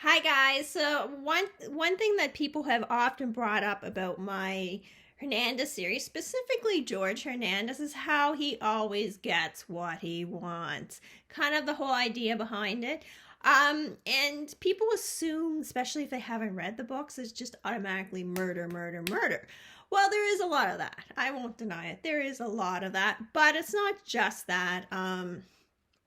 Hi guys. So one thing that people have often brought up about my Hernandez series, specifically George Hernandez, is how he always gets what he wants. Kind of the whole idea behind it. And people assume, especially if they haven't read the books, it's just automatically murder, murder, murder. Well, there is a lot of that. I won't deny it. There is a lot of that, but it's not just that.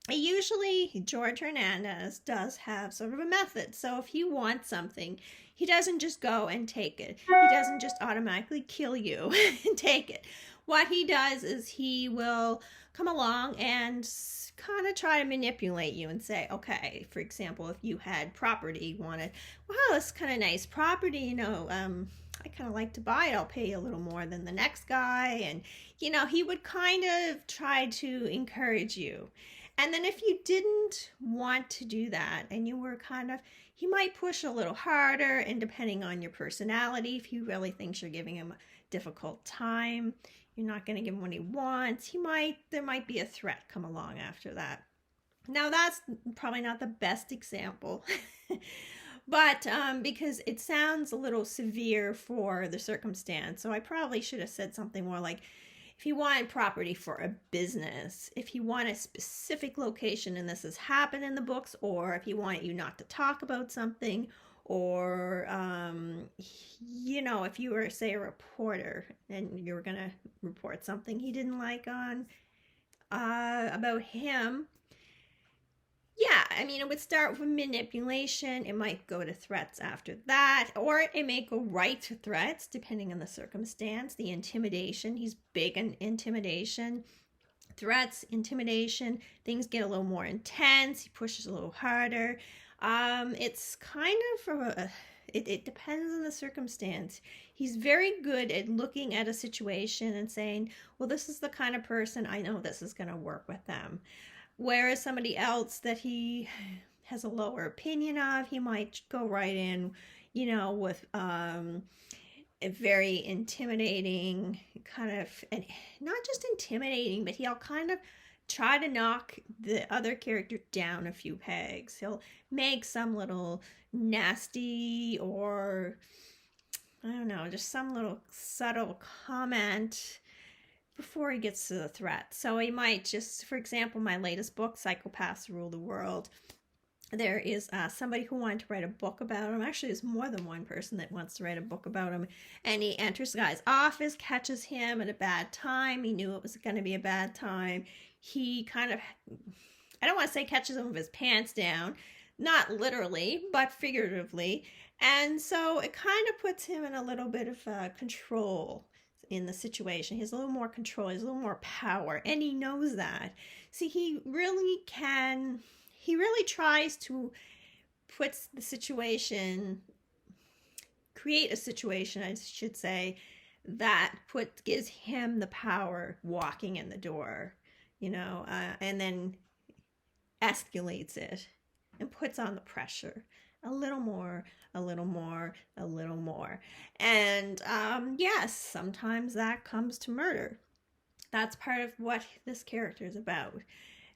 Usually George Hernandez does have sort of a method. So if he wants something, he doesn't just go and take it. He doesn't just automatically kill you and take it. What he does is he will come along and kind of try to manipulate you and say, okay, for example, if you had property, you wanted, wow, that's kind of nice property, I kind of like to buy it. I'll pay you a little more than the next guy. And, he would kind of try to encourage you. And then if you didn't want to do that and you were he might push a little harder, and depending on your personality, if he really thinks you're giving him a difficult time, you're not going to give him what he wants, there might be a threat come along after that. Now that's probably not the best example, but because it sounds a little severe for the circumstance, so I probably should have said something more like, if you want property for a business, if you want a specific location, and this has happened in the books, or if you want you not to talk about something, or, if you were, say, a reporter and you were going to report something he didn't like on, about him, yeah, I mean, it would start with manipulation. It might go to threats after that, or it may go right to threats, depending on the circumstance. The intimidation, he's big on intimidation. Threats, intimidation, things get a little more intense. He pushes a little harder. It's kind of it depends on the circumstance. He's very good at looking at a situation and saying, well, this is the kind of person I know this is going to work with them. Whereas somebody else that he has a lower opinion of, he might go right in, with a very intimidating and not just intimidating, but he'll kind of try to knock the other character down a few pegs. He'll make some little nasty, or I don't know, just some little subtle comment before he gets to the threat. So he might just, for example, my latest book, Psychopaths Rule the World, there is somebody who wanted to write a book about him. Actually, there's more than one person that wants to write a book about him. And he enters the guy's office, catches him at a bad time. He knew it was going to be a bad time. He kind of, I don't want to say catches him with his pants down, not literally, but figuratively. And so it kind of puts him in a little bit of control in the situation. He has a little more control, he has a little more power, and he knows that. See, he really tries to create a situation, I should say, that gives him the power walking in the door, and then escalates it and puts on the pressure. A little more, a little more, a little more. And yes, sometimes that comes to murder. That's part of what this character is about.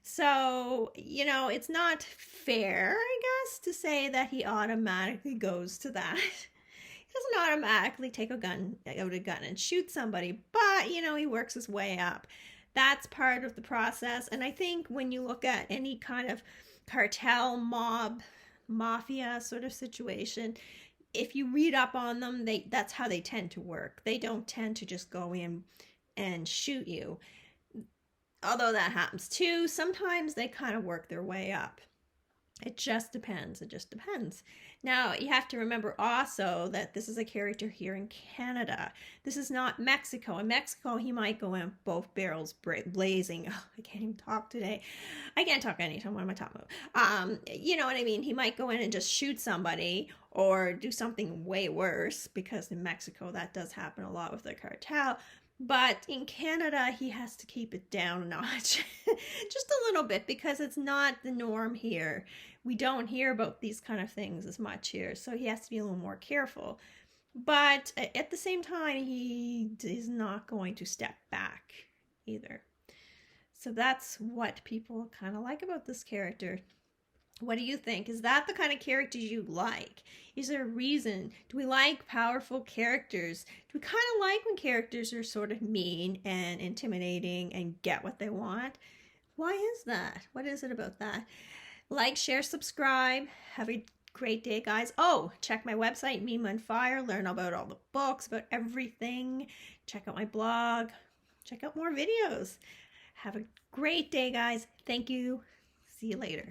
So, it's not fair, I guess, to say that he automatically goes to that. He doesn't automatically take out a gun and shoot somebody, but, he works his way up. That's part of the process. And I think when you look at any kind of cartel, mafia sort of situation, if you read up on them, that's how they tend to work. They don't tend to just go in and shoot you, although that happens too. Sometimes they kind of work their way up. It just depends. Now, you have to remember also that this is a character here in Canada. This is not Mexico. In Mexico, he might go in both barrels blazing. Oh, I can't even talk today. I can't talk anytime. What am I talking about? You know what I mean? He might go in and just shoot somebody or do something way worse, because in Mexico, that does happen a lot with the cartel. But in Canada, he has to keep it down a notch, just a little bit, because it's not the norm here. We don't hear about these kind of things as much here, so he has to be a little more careful. But at the same time, he is not going to step back either. So that's what people kind of like about this character. What do you think? Is that the kind of characters you like? Is there a reason? Do we like powerful characters? Do we kind of like when characters are sort of mean and intimidating and get what they want? Why is that? What is it about that? Like, share, subscribe. Have a great day, guys. Oh, check my website, Mima and Fire. Learn about all the books, about everything. Check out my blog. Check out more videos. Have a great day, guys. Thank you. See you later.